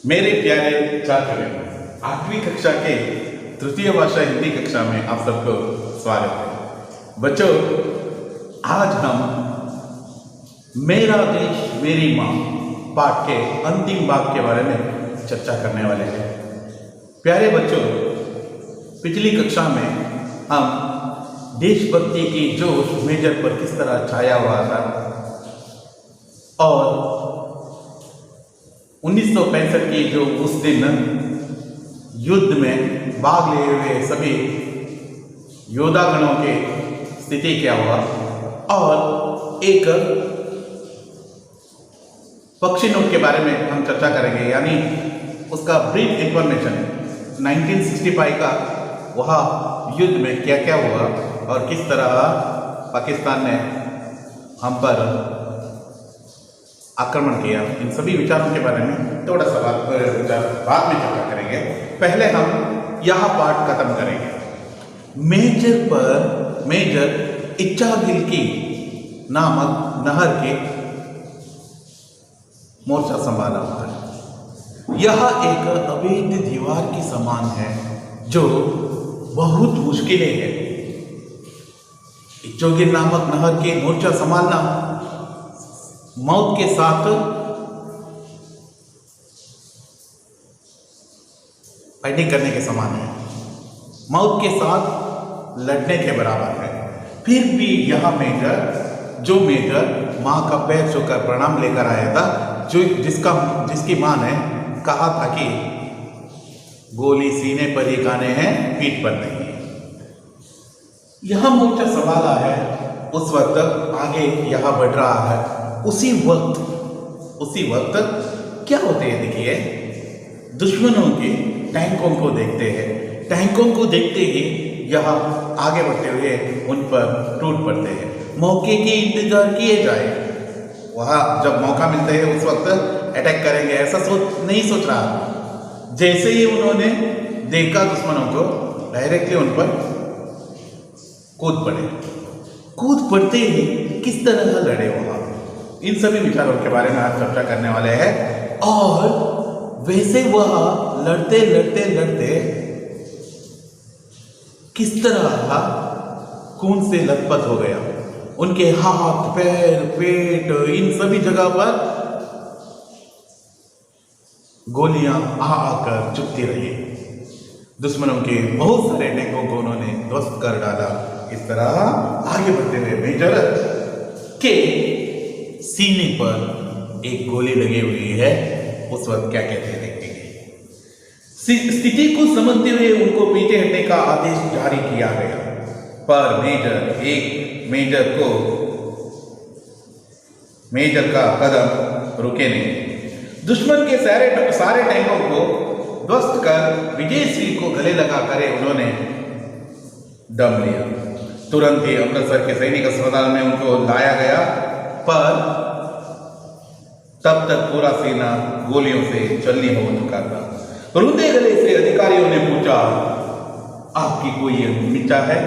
मेरे प्यारे छात्रों, 8वीं कक्षा के तृतीय भाषा हिंदी कक्षा में आप सबको स्वागत है। बच्चों, आज हम मेरा देश मेरी माँ पाठ के अंतिम भाग के बारे में चर्चा करने वाले हैं। प्यारे बच्चों, पिछली कक्षा में हम देशभक्ति की जोश मेजर पर किस तरह छाया हुआ था और 1965 की जो उस दिन युद्ध में भाग लिए हुए सभी योद्धागणों की स्थिति क्या हुआ और एक पक्षी नोट के बारे में हम चर्चा करेंगे, यानी उसका ब्रीफ इंफॉर्मेशन 1965 का वहाँ युद्ध में क्या क्या हुआ और किस तरह पाकिस्तान ने हम पर आक्रमण किया। इन सभी विचारों के बारे में थोड़ा सा विचार बाद में चर्चा करेंगे। पहले हम यह पाठ खत्म करेंगे। मेजर इच्छागिल की नामक नहर के मोर्चा संभाला हुआ है। यह एक अवैध दीवार की समान है जो बहुत मुश्किलें है। इच्छागिल नामक नहर के मोर्चा संभालना मौत के साथ फाइटिंग करने के समान है, मौत के साथ लड़ने के बराबर है। फिर भी यह मेजर माँ का पैर छूकर प्रणाम लेकर आया था, जिसकी माँ ने कहा था कि गोली सीने पर ही खाने हैं, पीठ पर नहीं। यह मोर्चा संभाला है, उस वक्त आगे यह बढ़ रहा है। उसी वक्त क्या होते हैं, देखिए, दुश्मनों के टैंकों को देखते हैं। टैंकों को देखते ही यह आगे बढ़ते हुए उन पर टूट पड़ते हैं। मौके के इंतजार किए जाए, वहाँ जब मौका मिलता है उस वक्त अटैक करेंगे ऐसा नहीं सोच रहा। जैसे ही उन्होंने देखा दुश्मनों को, डायरेक्टली उन पर कूद पड़ते ही किस तरह लड़े वहाँ, इन सभी विचारों के बारे में आज चर्चा करने वाले हैं। और वैसे वह लड़ते किस तरह खून से लथपथ हो गया। उनके हाथ, पैर, पेट, इन सभी जगह पर गोलियां आकर चुभती रही। दुश्मनों के बहुत सारे टैंकों को उन्होंने ध्वस्त कर डाला। इस तरह आगे बढ़ते हुए मेजर के सीने पर एक गोली लगी हुई है। उस वक्त क्या कहते हैं देखेंगे। स्थिति को समझते हुए उनको पीछे हटने का आदेश जारी किया गया, पर मेजर का कदम रुके नहीं। दुश्मन के सारे टैंकों को ध्वस्त कर विजयश्री को गले लगा कर उन्होंने दम लिया। तुरंत ही अमृतसर के सैनिक अस्पताल में उनको लाया गया, पर तब तक पूरा सेना गोलियों से छलनी हो चुका था। रुंधे गले से अधिकारियों ने पूछा, आपकी कोई मिर्चा है?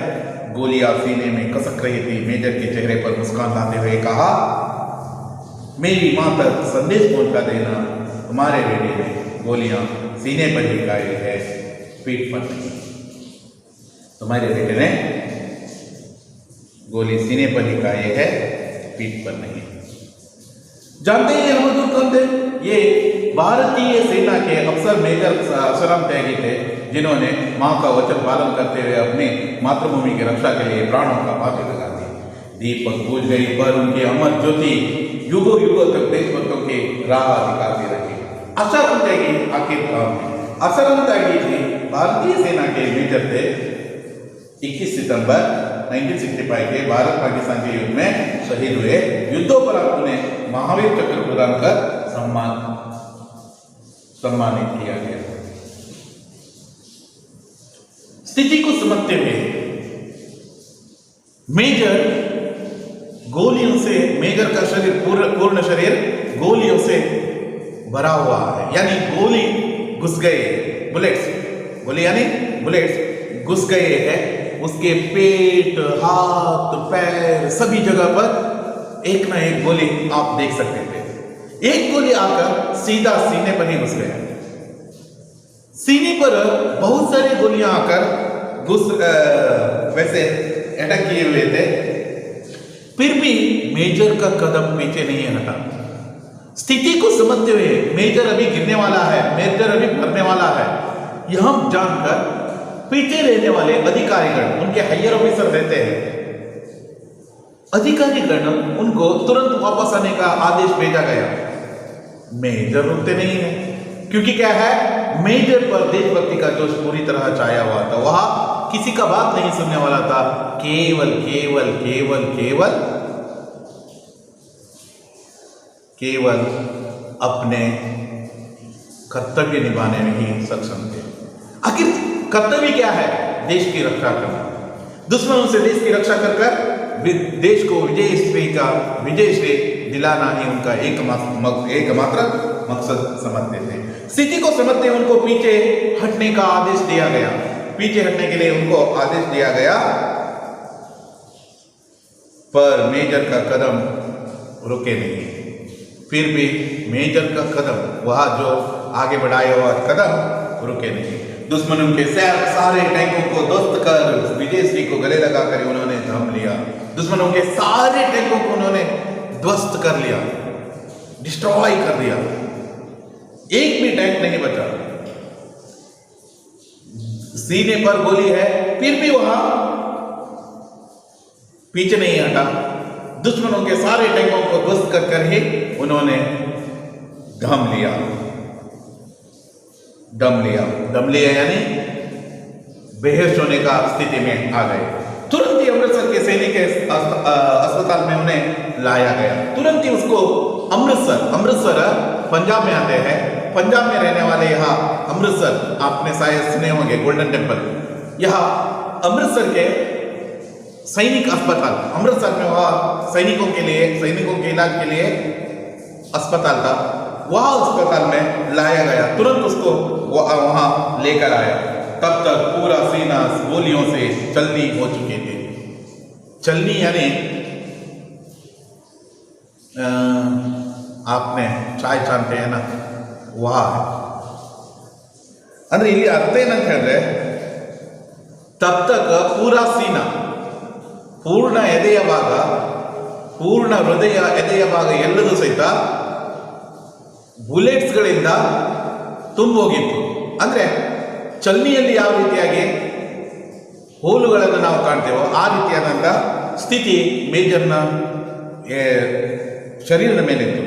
गोलियां सीने में कसक रही थी। मेजर के चेहरे पर मुस्कान लाते हुए कहा, मेरी मां तक संदेश पहुंचा देना, तुम्हारे बेटे ने गोलियां सीने पर ही खाई है, पीठ पर नहीं। तुम्हारे बेटे ने गोली सीने पर ही खाई है, पीठ पर नहीं। जानते हैं ये बहादुर कौन थे? ये भारतीय सेना के अफसर मेजर अशरफ त्यागी थे, जिन्होंने मां का वचन पालन करते हुए अपनी मातृभूमि की रक्षा के लिए प्राणों का बाजी लगा दी। दीपक बुझ गई, पर उनकी अमर ज्योति युगों तक देशभक्तों की राह दिखाती रही। अशरफ त्यागी आखिर कौन है? अशरफ त्यागी जी भारतीय सेना के मेजर थे। 21 सितंबर 1965 के भारत पाकिस्तान के युद्ध में शहीद हुए। युद्धोपरांत उन्हें महावीर चक्र प्रदान कर सम्मानित किया गया। स्थिति को समझते हुए मेजर का शरीर, पूर्ण शरीर गोलियों से भरा हुआ है, यानी गोली घुस गए, बुलेट्स घुस गए हैं उसके पेट, हाथ, पैर, सभी जगह पर एक ना एक गोली आप देख सकते थे। एक गोली आकर सीधा सीने पर ही घुस गया। सीने पर बहुत सारी गोलियां आकर वैसे अटैक किए हुए थे, फिर भी मेजर का कदम पीछे नहीं हटा। स्थिति को समझते हुए मेजर अभी गिरने वाला है, मेजर अभी मरने वाला है, यह जानकर पीछे रहने वाले अधिकारीगण, उनके हायर ऑफिसर रहते हैं, अधिकारीगण उनको तुरंत वापस आने का आदेश भेजा गया। मेजर रुकते नहीं है, क्योंकि क्या है, मेजर पर देशभक्ति का जोश पूरी तरह छाया हुआ था। वह किसी का बात नहीं सुनने वाला था, केवल केवल केवल केवल केवल अपने कर्तव्य निभाने में ही सक्षम थे। आखिर कर्तव्य क्या है? देश की रक्षा करना, दुश्मनों से देश की रक्षा कर कर देश को विजय श्री दिलाना ही उनका एकमात्र मकसद समझते थे। स्थिति को समझते उनको पीछे हटने का आदेश दिया गया, पीछे हटने के लिए उनको आदेश दिया गया, पर मेजर का कदम रुके नहीं। फिर भी मेजर का कदम, वह जो आगे बढ़ाया हुआ कदम रुके नहीं। दुश्मनों के सारे टैंकों को ध्वस्त कर विजयश्री को गले लगाकर उन्होंने थाम लिया। दुश्मनों के सारे टैंकों को उन्होंने ध्वस्त कर लिया, डिस्ट्रॉय कर दिया, एक भी टैंक नहीं बचा। सीने पर गोली है, फिर भी वहां पीछे नहीं हटा। दुश्मनों के सारे टैंकों को ध्वस्त कर कर ही उन्होंने दम लिया। दम लिया यानी बेहोश होने का स्थिति में आ गए। तुरंत ही अमृतसर के सैनिक अस्पताल में उन्हें लाया गया। तुरंत ही उसको अमृतसर पंजाब में आते हैं, पंजाब में रहने वाले यहाँ अमृतसर, आपने शायद सुने होंगे गोल्डन टेम्पल, यहाँ अमृतसर के सैनिक अस्पताल, अमृतसर में वह सैनिकों के इलाज के लिए अस्पताल था, वह अस्पताल में लाया गया। तुरंत उसको वहां लेकर आया। तब तक पूरा सीना गोलियों से चलनी हो चुके थे। चलनी यानी आपने चाय जानते हैं ना, वह है ಅಂದ್ರೆ ಇಲ್ಲಿ ಅರ್ಥ ಏನಂತ ಹೇಳಿದ್ರೆ, तब तक पूरा सीना, पूर्ण ಎದೆಯ ಭಾಗ, ಪೂರ್ಣ ಹೃದಯ ಎದೆಯ ಭಾಗ ಎಲ್ಲದೂ ಸಹಿತ ಬುಲೆಟ್ಸ್ಗಳಿಂದ ತುಂಬೋಗಿತ್ತು. ಅಂದರೆ ಚಲನಿಯಲ್ಲಿ ಯಾವ ರೀತಿಯಾಗಿ ಹೋಲುಗಳನ್ನು ನಾವು ಕಾಣ್ತೇವೋ ಆ ರೀತಿಯಾದಂಥ ಸ್ಥಿತಿ ಮೇಜರ್ನ शरीर में लेते।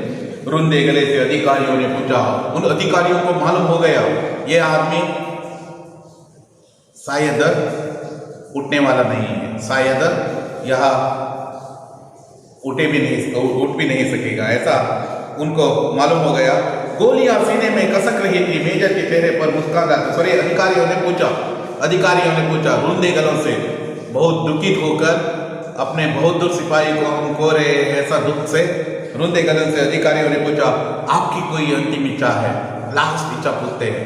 रुंदे गले से अधिकारियों ने पूछा, उन अधिकारियों को मालूम हो गया ये आदमी शायद उठने वाला नहीं है, शायद यह उठ भी नहीं सकेगा, ऐसा उनको मालूम हो गया। गोलियां सीने में कसक रही थी, मेजर के चेहरे पर मुस्कान आता। सॉरी, अधिकारियों ने पूछा रुंदे गलों से, बहुत दुखित होकर अपने बहादुर सिपाही को हम खो रहे, ऐसा दुख से रुंदे गलन से अधिकारियों ने पूछा, आपकी कोई अंतिम इच्छा है? लास्ट इच्छा पूछते हैं।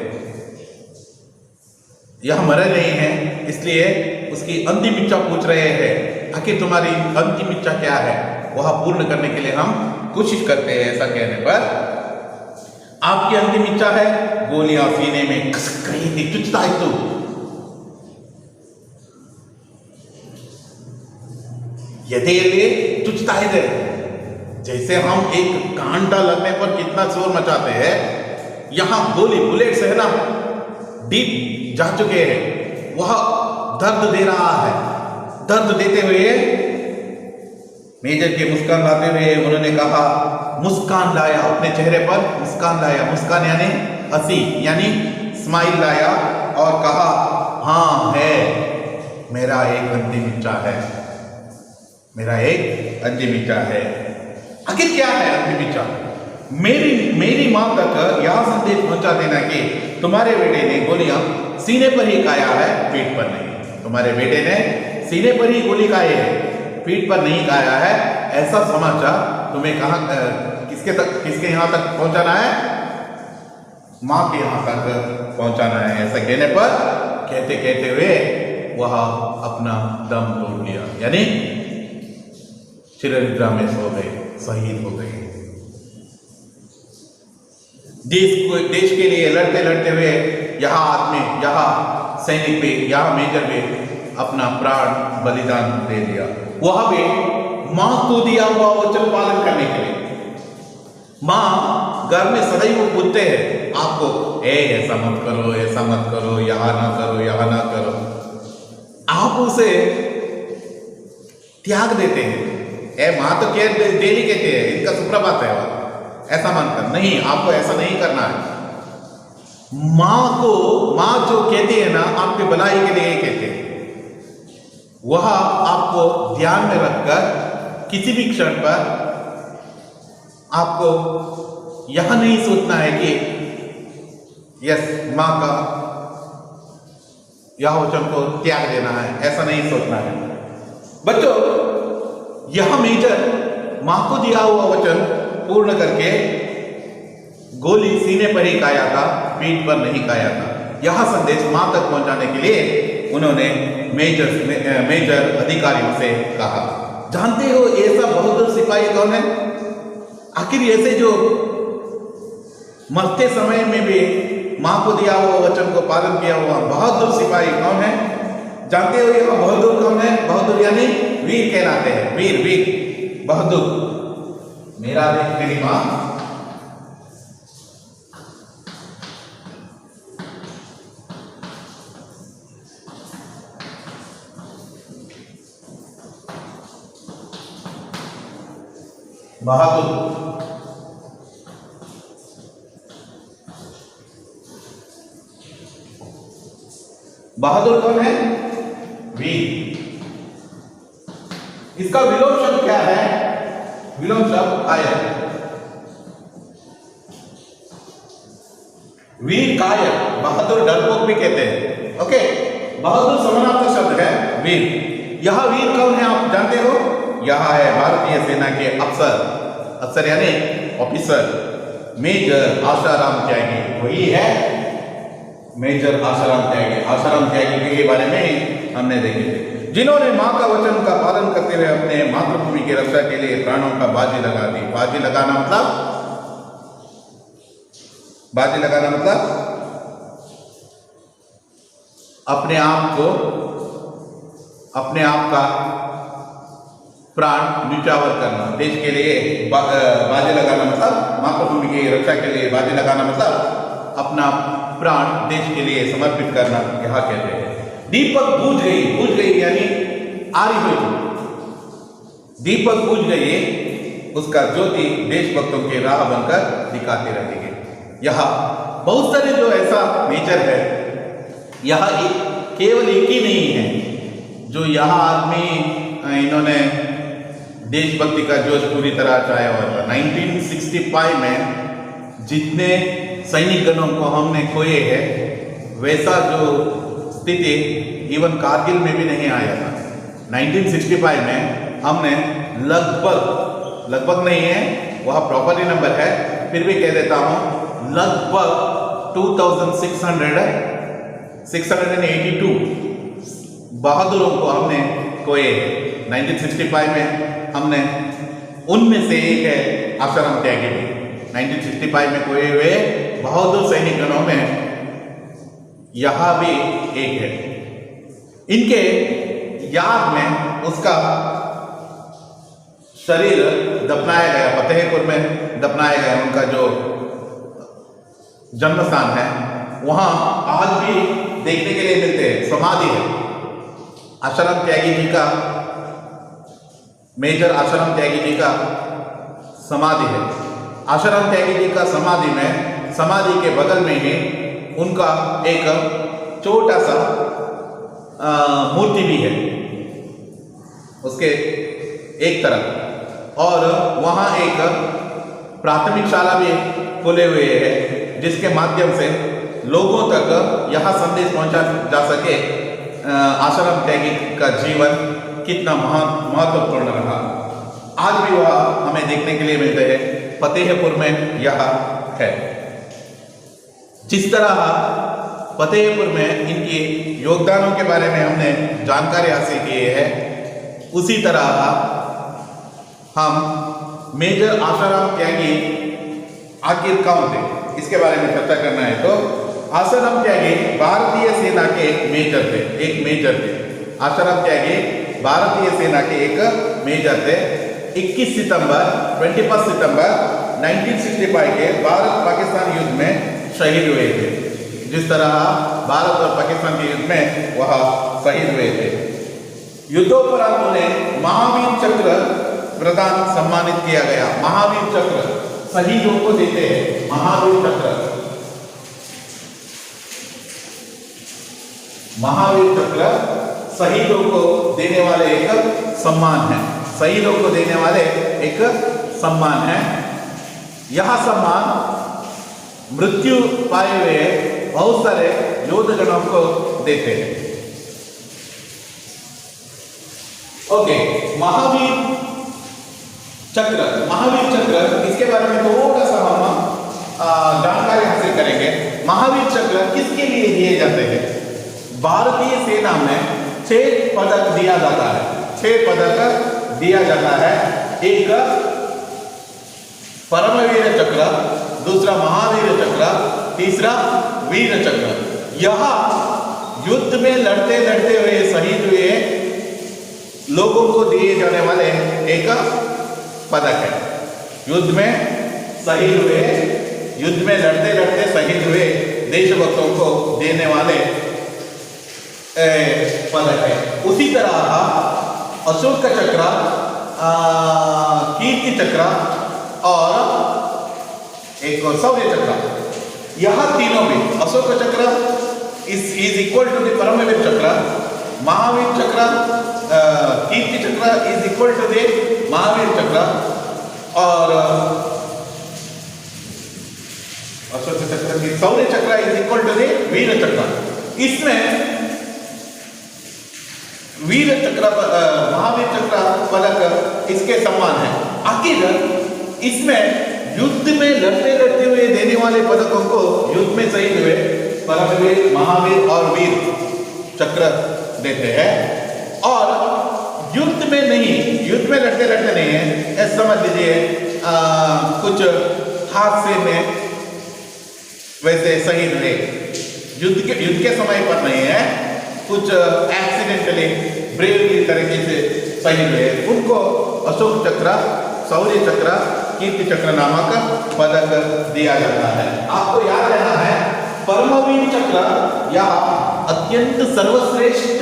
यह मरे नहीं है, इसलिए उसकी अंतिम इच्छा पूछ रहे हैं। आखिर तुम्हारी अंतिम इच्छा क्या है? वह पूर्ण करने के लिए हम कोशिश करते हैं। ऐसा कहने पर आपकी अंतिम इच्छा है? गोलियां सीने में खसक रही थी, चुचता है तो ಎದೆಯಲ್ಲಿ ಚುಚ್ಚುತ್ತಾ ಇದೆ। जैसे हम एक कांटा लगने पर कितना शोर मचाते हैं, यहाँ गोली बुलेट से है ना डीप जा चुके हैं, वह दर्द दे रहा है। दर्द देते हुए मेजर के मुस्कान लाते हुए उन्होंने कहा, मुस्कान लाया, अपने चेहरे पर मुस्कान लाया। मुस्कान यानी हंसी, यानी स्माइल लाया और कहा, हाँ है, मेरा एक अंतिम इच्छा है, मेरा एक अंतिम इच्छा है। आखिर क्या है अंतिम इच्छा? मेरी मां तक यह संदेश पहुंचा देना कि तुम्हारे बेटे ने गोलियां सीने पर ही खाया है, पीठ पर नहीं। तुम्हारे बेटे ने सीने पर ही गोली खाई है, पीठ पर नहीं खाया है। ऐसा समाचार तुम्हें कहां किसके यहां तक पहुंचाना है? मां के यहां तक पहुंचाना है। ऐसा कहने पर कहते हुए वह अपना दम तोड़ लिया, यानी चिरनिद्रा में सो गए, शहीद हो गए। देश के लिए लड़ते हुए यहाँ आदमी, यहाँ सैनिक भी, यहाँ मेजर भी अपना प्राण बलिदान दे दिया। वह भी माँ को दिया हुआ वचन पालन करने के लिए। माँ घर में सदैव पूछते हैं आपको, ऐसा मत करो, ऐसा मत करो, यहाँ ना करो, यहाँ ना करो। आप उसे त्याग देते हैं। माँ तो डेली कहते हैं इनका सुप्रभात है, ऐसा मानकर नहीं, आपको ऐसा नहीं करना है। माँ जो कहती है ना, आपके भलाई के लिए कहते हैं। वह आपको ध्यान में रखकर किसी भी क्षण पर आपको यह नहीं सोचना है कि यस माँ का यह वचन को त्याग देना है, ऐसा नहीं सोचना है। बच्चों, यह मेजर माँ को दिया हुआ वचन पूर्ण करके गोली सीने पर ही खाया था, पीठ पर नहीं खाया था। यह संदेश माँ तक पहुंचाने के लिए उन्होंने मेजर अधिकारियों से कहा। जानते हो ऐसा बहादुर सिपाही कौन है? आखिर ऐसे जो मरते समय में भी माँ को दिया हुआ वचन को पालन किया हुआ बहादुर सिपाही कौन है? जानते हो यह बहादुर कौन है? बहादुर यानी वीर कहलाते हैं। वीर बहादुर। मेरा देश मेरी माँ। बहादुर बहादुर कौन है? वीर। इसका विलोम शब्द क्या है? विलोम शब्द कायर। वीर कायर, बहादुर डरपोक भी कहते हैं। ओके, बहादुर समानार्थक शब्द है वीर। यह वीर कौन है आप जानते हो? यह है भारतीय सेना के अफसर यानी ऑफिसर मेजर आशाराम त्यागी। वही है मेजर आशाराम त्यागी। आशाराम त्यागी के बारे में हमने देखे थे, जिन्होंने माँ का वचन का पालन करते हुए अपने मातृभूमि की रक्षा के लिए प्राणों का बाजी लगा दी। बाजी लगाना मतलब अपने आप का प्राण न्यौछावर करना। देश के लिए बाजी लगाना मतलब, मातृभूमि की रक्षा के लिए बाजी लगाना मतलब अपना प्राण देश के लिए समर्पित करना, यह कहते हैं। दीपक बुझ गई यानी आरी हुई। दीपक बुझ गई, उसका ज्योति देशभक्तों के राह बनकर दिखाती रहेगी। यह बहुत सारे जो ऐसा नेचर है, यह केवल एक ही नहीं है जो यह आदमी इन्होंने देशभक्ति का जोश पूरी तरह छाया हुआ था। 1965 में जितने सैनिक गणों को हमने खोए हैं, वैसा जो स्थिति इवन कारगिल में भी नहीं आया था। 1965 में हमने लगभग नहीं है, वह प्रॉपर्टी नंबर है, फिर भी कह देता हूँ, लगभग 2682 बहादुरों को हमने खोए। 1965 में हमने, उनमें से एक है आशाराम त्यागी भी। 1965 में खोए हुए बहादुर सैनिक गणों में यह भी एक है। इनके याद में उसका शरीर दफनाया गया, फतेहपुर में दफनाया गया। उनका जो जन्म स्थान है वहां आज भी देखने के लिए मिलते हैं, समाधि है। आशाराम त्यागी जी का, मेजर आशाराम त्यागी जी का समाधि है। आशाराम त्यागी जी का समाधि में, समाधि के बगल में ही उनका एक छोटा सा मूर्ति भी है उसके एक तरफ, और वहाँ एक प्राथमिक शाला भी खोले हुए है, जिसके माध्यम से लोगों तक यह संदेश पहुंचा जा सके आशाराम त्यागी का जीवन कितना महत्वपूर्ण रहा। आज भी वह हमें देखने के लिए मिलते हैं। फतेहपुर में यह है। जिस तरह फतेहपुर में इनके योगदानों के बारे में हमने जानकारी हासिल की है, उसी तरह हम मेजर आशाराम त्यागी आखिर कौन थे, इसके बारे में चर्चा करना है। तो आसाराम त्यागी भारतीय सेना के एक मेजर थे। आसाराम त्यागी भारतीय सेना के एक मेजर थे। 21 सितंबर 1965 के भारत पाकिस्तान युद्ध में शहीद हुए थे। जिस तरह भारत और पाकिस्तान के युद्ध में वह शहीद हुए थे। युद्धोपरांत उन्हें महावीर चक्र प्रदान सम्मानित किया गया। महावीर चक्र शहीदों को देते हैं। महावीर चक्र शहीदों को देने वाले एक सम्मान है। शहीदों को देने वाले एक सम्मान है। यह सम्मान मृत्यु पाए हुए बहुत सारे योद्धगणों को देते हैं। ओके, महावीर चक्र इसके बारे में थोड़ा सा हम जानकारी हासिल करेंगे। महावीर चक्र किसके लिए दिए जाते हैं? भारतीय सेना में 6 पदक दिया जाता है। 6 पदक दिया जाता है। एक परमवीर चक्र, दूसरा महावीर चक्र, तीसरा वीर चक्र। यह युद्ध में लड़ते हुए शहीद हुए लोगों को दिए जाने वाले एक पदक है। युद्ध में लड़ते शहीद हुए देशभक्तों को देने वाले पदक है। उसी तरह अशोक चक्र, कीर्ति चक्र और एक शौर्य चक्र, यह तीनों भी Ashoka Chakra is equal to the Param Vir Chakra, Mahavir Chakra Kirti Chakra is equal to the Mahavir Chakra और अशोक चक्र की Shaurya Chakra is equal to the Vir Chakra. इसमें वीर चक्र महावीर चक्र पदक इसके समान है। आखिर इसमें युद्ध में लड़ते हुए देने वाले पदकों को युद्ध में शहीद हुए परमवीर, महावीर और वीर चक्र देते हैं। और युद्ध में लड़ते नहीं है, ऐसा समझ लीजिए कुछ हादसे में वैसे शहीद हुए, युद्ध के समय पर नहीं है, कुछ एक्सीडेंटली ब्रेवरी तरीके से शहीद हुए, उनको अशोक चक्र, शौर्य चक्र, कीर्ति चक्र नामक पदक दिया जाता है। आपको याद रहना है परमवीर चक्र यह अत्यंत सर्वश्रेष्ठ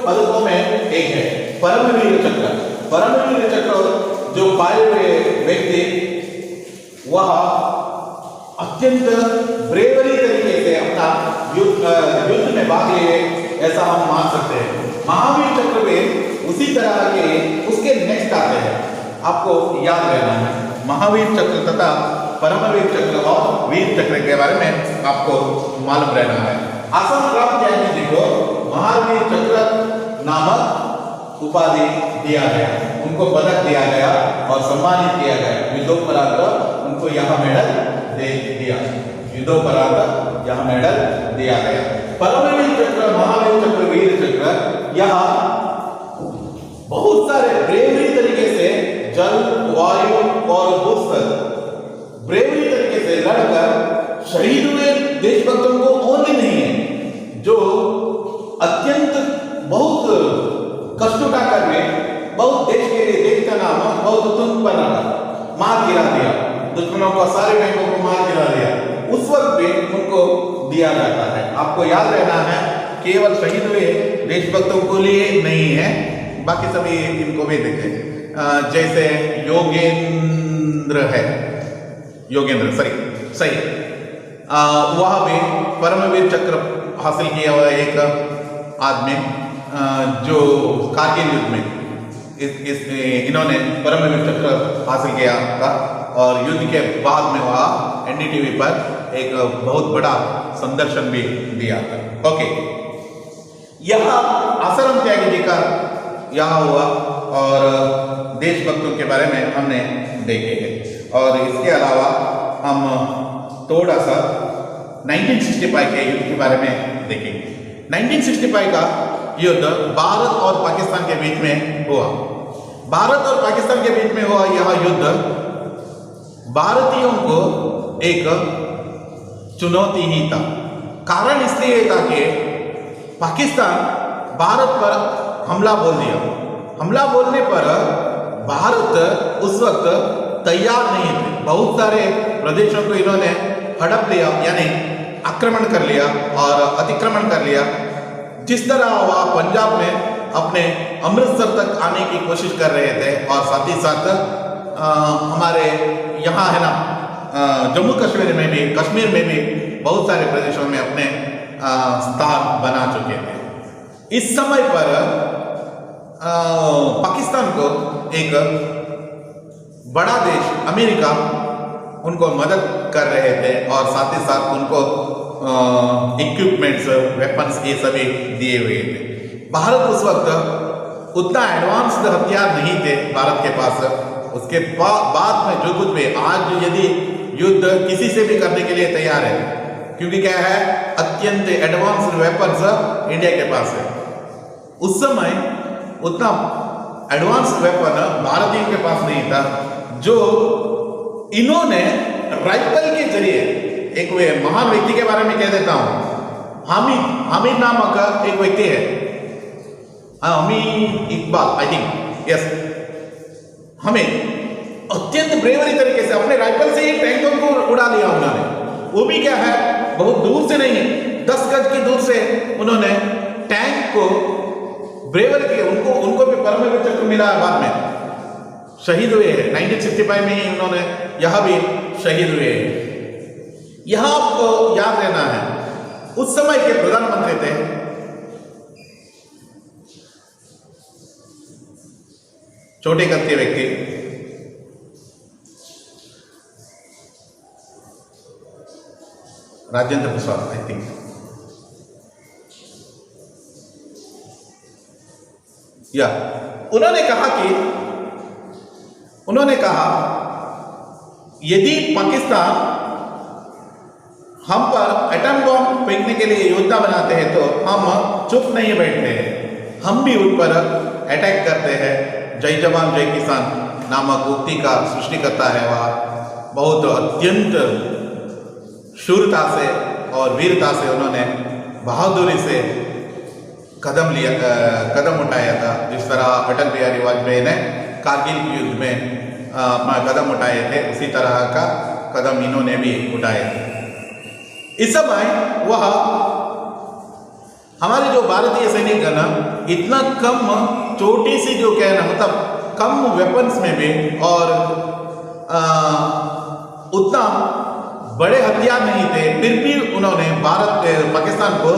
पदकों में एक है। परमवीर चक्र जो पाए हुए व्यक्ति वह अत्यंत ब्रेवरी तरीके से अपना युद्ध में भाग लिए, ऐसा हम मान सकते हैं। महावीर चक्र में उसी तरह के उसके नेक्स्ट आते हैं, आपको याद रहना है। महावीर चक्र तथा परमवीर चक्र और वीर चक्र के बारे में आपको मालूम रहना है। आसाम क्रांति जी को महावीर चक्र नामक उपाधि दिया गया, उनको पदक दिया गया और सम्मानित किया गया। युद्धोपरांत उनको यह मेडल दे दिया, युद्धोपरांत यह मेडल दिया गया। परमवीर चक्र, महावीर चक्र, वीर चक्र यह बहुत सारे ब्रेवरी तरीके से जल, वायु और भूस्तर ब्रेवरी तरीके से लड़कर शहीद हुए देशभक्तों को ओनली नहीं है, जो अत्यंत बहुत कष्ट उठाकर में बहुत देश के लिए, देश का नाम बहुत तुंग बना, मार गिरा दिया, दुश्मनों को, सारे बैंकों को मार गिरा दिया, उस वक्त भी उनको दिया जाता है। आपको याद रहना है केवल शहीद हुए देशभक्तों को लिए नहीं है, बाकी सभी इनको भी देते हैं। जैसे योगेंद्र सही वह भी परमवीर चक्र हासिल किया हुआ एक आदमी, जो कारगिल युद्ध में इन्होंने परमवीर चक्र हासिल किया था और युद्ध के बाद में वह NDTV पर एक बहुत बड़ा संदर्शन भी दिया था। ओके, यह आसाराम त्यागी जी का यह हुआ और देशभक्तों के बारे में हमने देखे हैं। और इसके अलावा हम थोड़ा सा 1965 के युद्ध के बारे में देखेंगे। 1965 का युद्ध भारत और पाकिस्तान के बीच में हुआ। भारत और पाकिस्तान के बीच में हुआ यह युद्ध भारतीयों को एक चुनौती ही था। कारण इसलिए था कि पाकिस्तान भारत पर हमला बोल दिया। हमला बोलने पर भारत उस वक्त तैयार नहीं थे। बहुत सारे प्रदेशों को इन्होंने हड़प लिया, यानी आक्रमण कर लिया और अतिक्रमण कर लिया। जिस तरह वह पंजाब में अपने अमृतसर तक आने की कोशिश कर रहे थे, और साथ ही साथ हमारे यहाँ है ना जम्मू कश्मीर में भी बहुत सारे प्रदेशों में अपने स्थान बना चुके थे। इस समय पर पाकिस्तान को एक बड़ा देश अमेरिका उनको मदद कर रहे थे, और साथ ही साथ उनको इक्विपमेंट्स, वेपन्स ये सभी दिए हुए थे। भारत उस वक्त उतना एडवांस्ड हथियार नहीं थे भारत के पास। उसके बाद में जो कुछ भी आज यदि युद्ध किसी से भी करने के लिए तैयार है, क्योंकि क्या है, अत्यंत एडवांस्ड वेपन्स इंडिया के पास है। उस समय उतना एडवांस्ड वेपन भारतीयों के पास नहीं था, जो इन्होंने राइफल के जरिए, एक वे महान व्यक्ति के बारे में कह देता हूं, हामिद नामक एक व्यक्ति है, Hamid Iqbal, I think, yes, हमें अत्यंत ब्रेवरी तरीके से अपने राइफल से ही टैंकों को उड़ा लिया उन्होंने। वो भी क्या है, बहुत दूर से नहीं, 10 गज की दूर से उन्होंने टैंक को ब्रेवर किए। उनको भी परमवीर चक्र मिला बाद में, शहीद हुए हैं 1965 में ही उन्होंने यहां भी शहीद हुए हैं। यहां आपको याद रहना है, उस समय के प्रधानमंत्री थे छोटे कद के व्यक्ति राजेंद्र प्रसाद, आई थिंक, या उन्होंने कहा यदि पाकिस्तान हम पर एटम बम फेंकने के लिए योजना बनाते हैं तो हम चुप नहीं बैठते हैं, हम भी उन पर अटैक करते हैं। जय जवान जय किसान नामक उक्ति का सृष्टिकर्ता है वह। बहुत अत्यंत शूरता से और वीरता से उन्होंने बहादुरी से कदम उठाया था। जिस तरह अटल बिहारी वाजपेयी ने कारगिल युद्ध में अपना कदम उठाए थे, उसी तरह का कदम इन्होंने भी उठाए थे। इस समय वह हमारे जो भारतीय सैनिकगण इतना कम छोटी सी जो कहना मतलब कम वेपन्स में भी और उतना बड़े हथियार नहीं थे, फिर भी उन्होंने पाकिस्तान को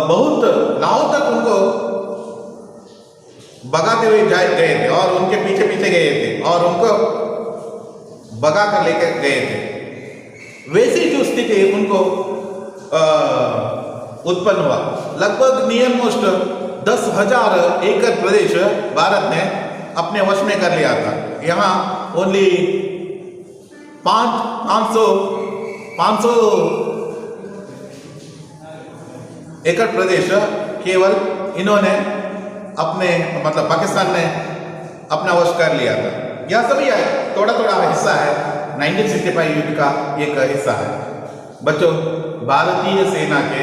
बहुत लाहौर तक उनको भगाते हुए गए थे और उनके पीछे पीछे गए थे और उनको भगा कर लेकर गए थे। वैसी जो स्थिति उनको उत्पन्न हुआ, लगभग नियर मोस्ट 10,000 एकड़ प्रदेश भारत ने अपने वश में कर लिया था। यहाँ ओनली 500 एकड़ प्रदेश केवल इन्होंने अपने मतलब पाकिस्तान ने अपना वश कर लिया था। यह सभी है थोड़ा थोड़ा हिस्सा है 1965 युद्ध का एक हिस्सा है। बच्चों, भारतीय सेना के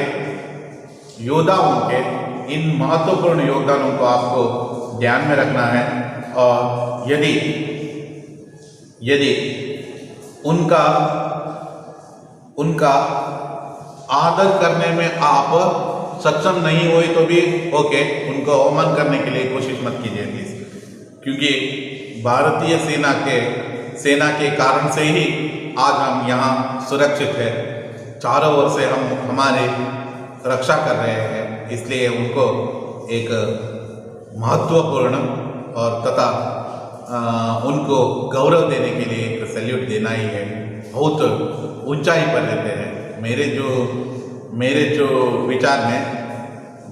योद्धाओं के इन महत्वपूर्ण योगदानों को आपको ध्यान में रखना है और यदि उनका आदर करने में आप सक्षम नहीं हुए तो भी ओके, उनको अवमान करने के लिए कोशिश मत कीजिए प्लीज, क्योंकि भारतीय सेना के कारण से ही आज हम यहाँ सुरक्षित हैं। चारों ओर से हम हमारे रक्षा कर रहे हैं, इसलिए उनको एक महत्वपूर्ण और तथा उनको गौरव देने के लिए एक सैल्यूट देना ही है। बहुत ऊंचाई पर रहते हैं। मेरे जो विचार में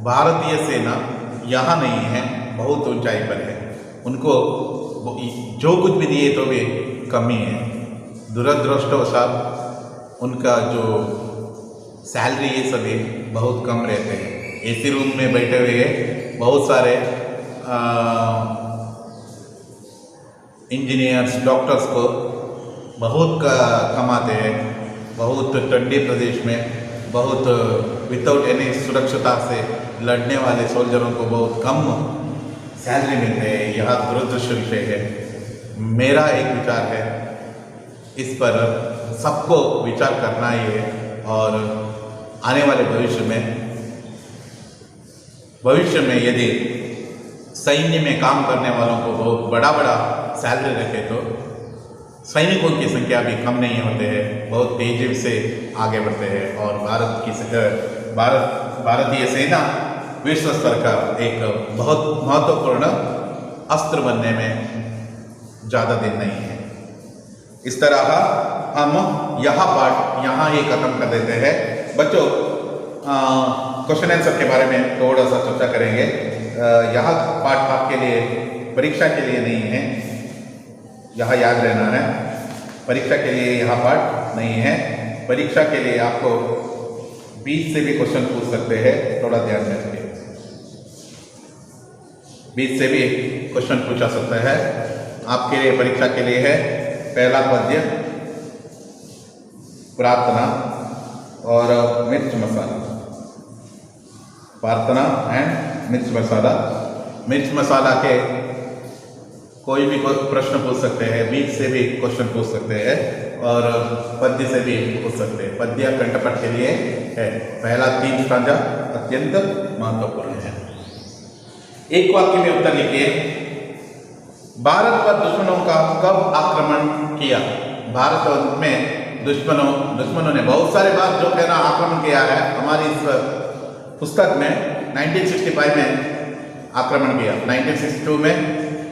भारतीय सेना यहाँ नहीं है, बहुत ऊंचाई पर है। उनको जो कुछ भी दिए तो भी कमी है। दुरदृष्टवशात उनका जो सैलरी ये सभी बहुत कम रहते हैं। एसी रूम में बैठे हुए बहुत सारे इंजीनियर्स, डॉक्टर्स को बहुत कमाते हैं। बहुत ठंडे प्रदेश में बहुत विदाउट एनी सुरक्षता से लड़ने वाले सोल्जरों को बहुत कम सैलरी मिलते हैं। यह दुरदृष्ट विषय है। मेरा एक विचार है, इस पर सबको विचार करना ही है और आने वाले भविष्य में यदि सैन्य में काम करने वालों को बहुत बड़ा सैलरी रखे तो सैनिकों की संख्या भी कम नहीं होते हैं, बहुत तेजी से आगे बढ़ते हैं और भारतीय सेना विश्व स्तर का एक बहुत महत्वपूर्ण अस्त्र बनने में ज़्यादा दिन नहीं है। इस तरह हम यहाँ ही खत्म कर देते हैं। बच्चों, क्वेश्चन आंसर के बारे में थोड़ा सा चर्चा करेंगे। यह पाठ आपके लिए परीक्षा के लिए नहीं है, यह याद रहना है। परीक्षा के लिए यह पाठ नहीं है। परीक्षा के लिए आपको 20 से भी क्वेश्चन पूछ सकते हैं, थोड़ा ध्यान रखिए। 20 से भी क्वेश्चन पूछा सकता है। आपके लिए परीक्षा के लिए है पहला पद्य, प्रार्थना और मिर्च मसाला। प्रार्थना एंड मिर्च मसाला। मिर्च मसाला के कोई भी प्रश्न पूछ सकते हैं, 20 से भी क्वेश्चन पूछ सकते हैं और पद्य से भी पूछ सकते हैं। पद्य कंठपाठ के लिए है। पहला 3 स्टांजा अत्यंत महत्वपूर्ण है। एक वाक्य में उत्तर लिखिए। भारत पर दुश्मनों का कब आक्रमण किया? भारत में दुश्मनों ने बहुत सारे बार जो कहना आक्रमण किया है। हमारी इस पुस्तक में 1965 में आक्रमण किया, 1962 में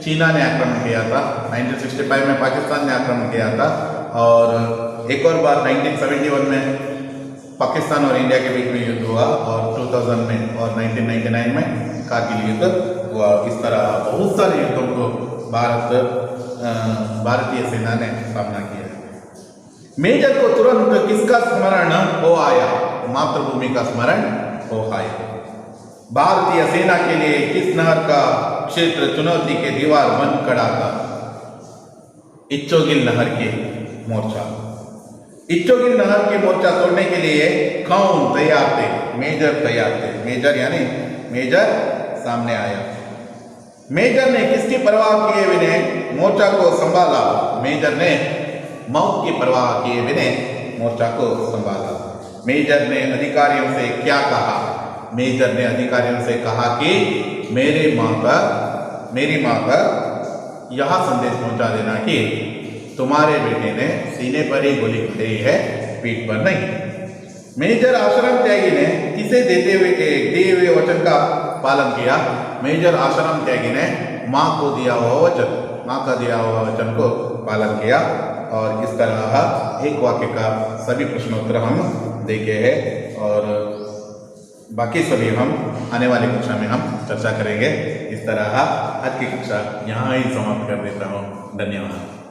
चीना ने आक्रमण किया था, 1965 में पाकिस्तान ने आक्रमण किया था और एक और बार 1971 में पाकिस्तान और इंडिया के बीच में युद्ध हुआ और 2000 में और 1999 में कारगिल युद्ध हुआ। इस तरह बहुत सारे युद्धों को भारतीय सेना ने सामना किया। मेजर को तुरंत किसका स्मरण हो आया? मातृभूमि का स्मरण हो आया। भारतीय सेना के लिए किस नहर का क्षेत्र चुनौती के दीवार बन खड़ा था? इच्चोगिल नहर के मोर्चा। इच्चोगिल नहर के मोर्चा तोड़ने के लिए कौन तैयार थे? मेजर तैयार थे। मेजर सामने आया। मेजर ने किसकी परवाह किए बिना मोर्चा को संभाला? मेजर ने मौत की परवाह किए बिना मोर्चा को संभाला। मेजर ने अधिकारियों से क्या कहा? मेजर ने अधिकारियों से कहा कि मेरी मां पर यह संदेश पहुंचा देना कि तुम्हारे बेटे ने सीने पर ही गोली खाई है, पीठ पर नहीं। मेजर आश्रम त्यागी ने किसे दिए हुए वचन का पालन किया? मेजर आश्रम त्यागी ने मां का दिया हुआ वचन को पालन किया। और इस तरह एक वाक्य का सभी प्रश्नोत्तर हम देखे हैं और बाकी सभी हम आने वाली कक्षा में हम चर्चा करेंगे। इस तरह आज की कक्षा यहाँ ही समाप्त कर देता हूँ। धन्यवाद।